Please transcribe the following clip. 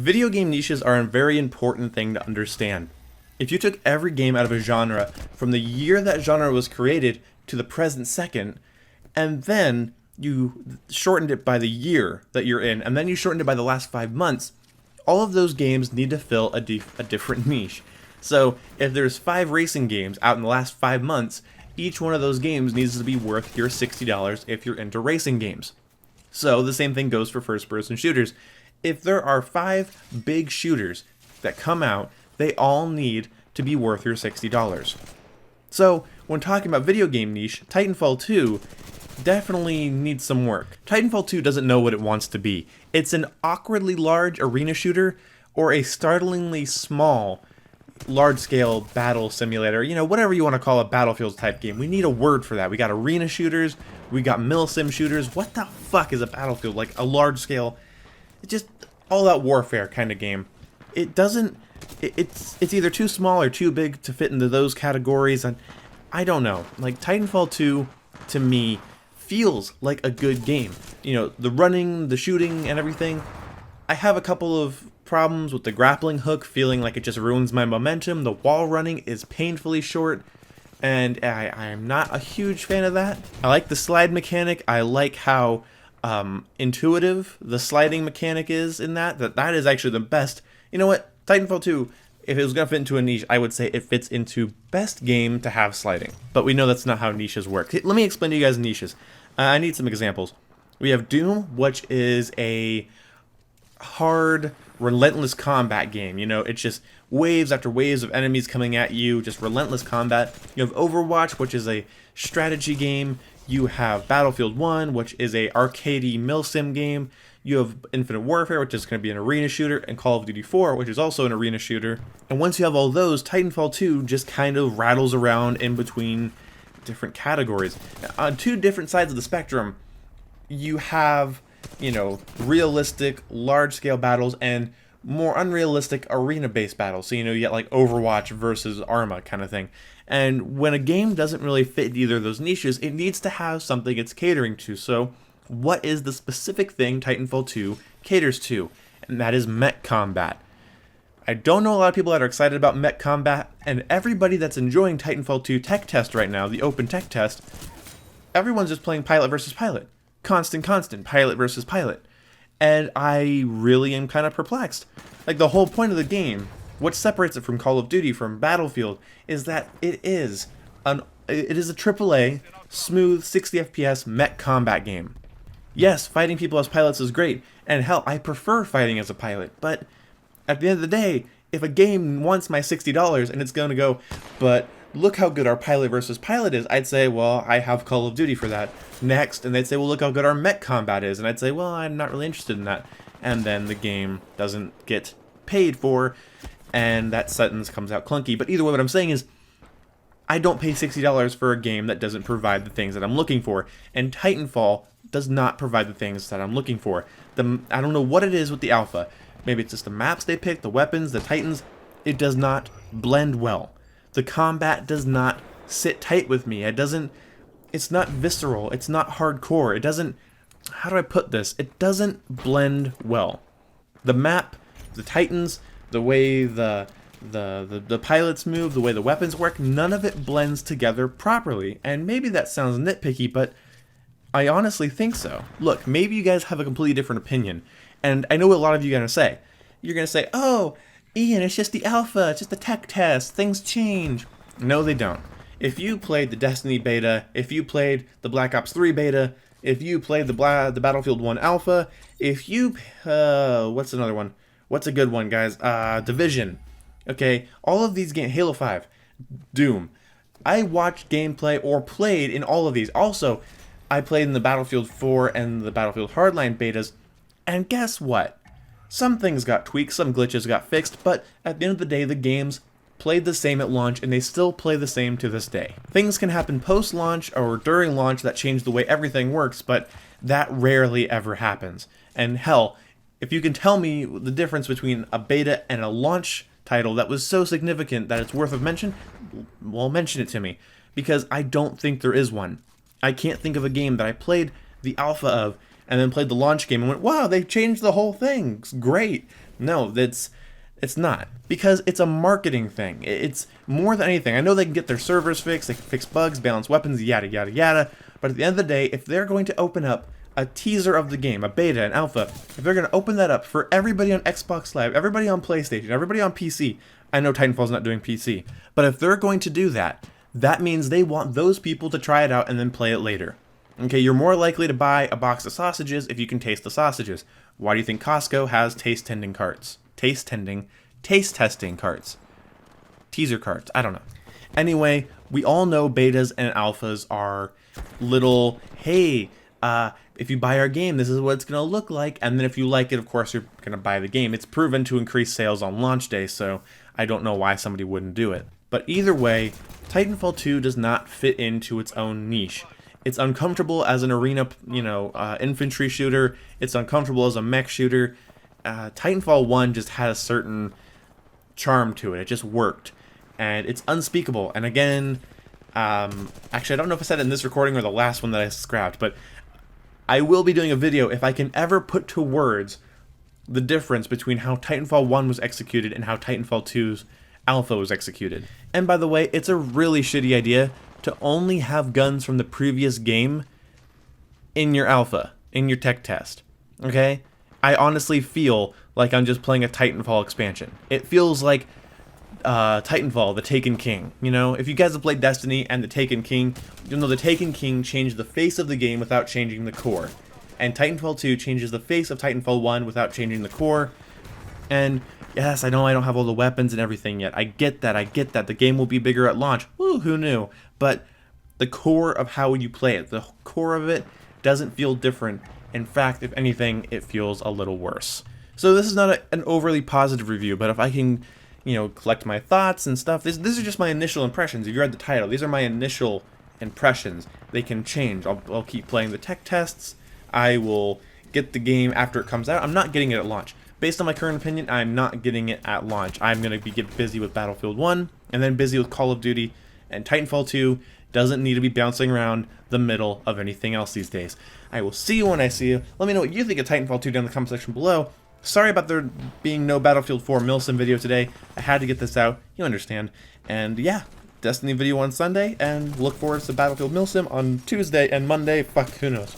Video game niches are a very important thing to understand. If you took every game out of a genre from the year that genre was created to the present second, and then you shortened it by the year that you're in, and then you shortened it by the last 5 months, all of those games need to fill a different niche. So if there's 5 racing games out in the last 5 months, each one of those games needs to be worth your $60 if you're into racing games. So the same thing goes for first-person shooters. If there are 5 big shooters that come out, they all need to be worth your $60. So when talking about video game niche, Titanfall 2 definitely needs some work. Titanfall 2 doesn't know what it wants to be. It's an awkwardly large arena shooter or a startlingly small large-scale battle simulator, whatever you want to call a Battlefield type game. We need a word for that. We got arena shooters, we got milsim shooters. What the fuck is a Battlefield? Like a large-scale, just all-out warfare kind of game. It doesn't, it's either too small or too big to fit into those categories, and I don't know. Like, Titanfall 2, to me, feels like a good game. The running, the shooting, and everything. I have a couple of problems with the grappling hook, feeling like it just ruins my momentum. The wall running is painfully short, and I am not a huge fan of that. I like the slide mechanic. I like how intuitive the sliding mechanic is in that. That is actually the best. You know what? Titanfall 2, if it was going to fit into a niche, I would say it fits into best game to have sliding. But we know that's not how niches work. Let me explain to you guys niches. I need some examples. We have Doom, which is a hard, relentless combat game. It's just waves after waves of enemies coming at you, just relentless combat. You have Overwatch, which is a strategy game. You have Battlefield 1, which is a arcadey milsim game. You have Infinite Warfare, which is going to be an arena shooter, and Call of Duty 4, which is also an arena shooter. And once you have all those, Titanfall 2 just kind of rattles around in between different categories. On two different sides of the spectrum, you have realistic, large-scale battles and more unrealistic arena-based battles. So, you get like Overwatch versus Arma kind of thing. And when a game doesn't really fit either of those niches, it needs to have something it's catering to. So, what is the specific thing Titanfall 2 caters to? And that is mech combat. I don't know a lot of people that are excited about mech combat, and everybody that's enjoying Titanfall 2 tech test right now, the open tech test, everyone's just playing pilot versus pilot. Constant, pilot versus pilot. And I really am kind of perplexed. Like, the whole point of the game, what separates it from Call of Duty, from Battlefield, is that it is a AAA, smooth, 60 FPS mech combat game. Yes, fighting people as pilots is great, and hell, I prefer fighting as a pilot, but at the end of the day, if a game wants my $60 and it's going to go, but look how good our pilot versus pilot is, I'd say, well, I have Call of Duty for that. Next, and they'd say, well, look how good our mech combat is, and I'd say, well, I'm not really interested in that. And then the game doesn't get paid for, and that sentence comes out clunky. But either way, what I'm saying is, I don't pay $60 for a game that doesn't provide the things that I'm looking for, and Titanfall does not provide the things that I'm looking for. I don't know what it is with the alpha. Maybe it's just the maps they pick, the weapons, the Titans. It does not blend well. The combat does not sit tight with me. It's not visceral. It's not hardcore. It doesn't, how do I put this? It doesn't blend well. The map, the Titans, the way the pilots move, the way the weapons work, none of it blends together properly. And maybe that sounds nitpicky, but I honestly think so. Look, maybe you guys have a completely different opinion. And I know what a lot of you are going to say. You're going to say, oh, Ian, it's just the alpha, it's just the tech test, things change. No, they don't. If you played the Destiny beta, if you played the Black Ops 3 beta, if you played the Battlefield 1 alpha, if you, what's another one? What's a good one, guys? Division. Okay, all of these games, Halo 5, Doom. I watched gameplay or played in all of these. Also, I played in the Battlefield 4 and the Battlefield Hardline betas, and guess what? Some things got tweaked, some glitches got fixed, but at the end of the day, the games played the same at launch, and they still play the same to this day. Things can happen post-launch or during launch that change the way everything works, but that rarely ever happens. And hell, if you can tell me the difference between a beta and a launch title that was so significant that it's worth of mention, well, mention it to me, because I don't think there is one. I can't think of a game that I played the alpha of and then played the launch game and went, wow, they changed the whole thing. It's great. No, it's not. Because it's a marketing thing. It's more than anything. I know they can get their servers fixed, they can fix bugs, balance weapons, yada yada yada. But at the end of the day, if they're going to open up a teaser of the game, a beta, an alpha, if they're going to open that up for everybody on Xbox Live, everybody on PlayStation, everybody on PC, I know Titanfall's not doing PC, but if they're going to do that, that means they want those people to try it out and then play it later. Okay, you're more likely to buy a box of sausages if you can taste the sausages. Why do you think Costco has taste testing carts? Taste testing carts. Teaser carts, I don't know. Anyway, we all know betas and alphas are little, hey, if you buy our game, this is what it's going to look like, and then if you like it, of course, you're going to buy the game. It's proven to increase sales on launch day, so I don't know why somebody wouldn't do it. But either way, Titanfall 2 does not fit into its own niche. It's uncomfortable as an arena, infantry shooter. It's uncomfortable as a mech shooter. Titanfall 1 just had a certain charm to it. It just worked. And it's unspeakable. And again, actually, I don't know if I said it in this recording or the last one that I scrapped, but I will be doing a video if I can ever put to words the difference between how Titanfall 1 was executed and how Titanfall 2's alpha was executed. And by the way, it's a really shitty idea to only have guns from the previous game in your alpha, in your tech test. Okay? I honestly feel like I'm just playing a Titanfall expansion. It feels like Titanfall, the Taken King. You know, if you guys have played Destiny and the Taken King, you'll know the Taken King changed the face of the game without changing the core. And Titanfall 2 changes the face of Titanfall 1 without changing the core. And yes, I know I don't have all the weapons and everything yet. I get that. The game will be bigger at launch. Woo, who knew? But the core of how you play it, the core of it doesn't feel different. In fact, if anything, it feels a little worse. So this is not an overly positive review, but if I can, collect my thoughts and stuff, these are just my initial impressions. If you read the title, these are my initial impressions. They can change. I'll keep playing the tech tests. I will get the game after it comes out. I'm not getting it at launch. Based on my current opinion, I'm not getting it at launch. I'm going to get busy with Battlefield 1, and then busy with Call of Duty, and Titanfall 2 doesn't need to be bouncing around the middle of anything else these days. I will see you when I see you. Let me know what you think of Titanfall 2 down in the comment section below. Sorry about there being no Battlefield 4 Milsim video today. I had to get this out. You understand. And yeah, Destiny video on Sunday, and look forward to Battlefield Milsim on Tuesday and Monday. Fuck, who knows.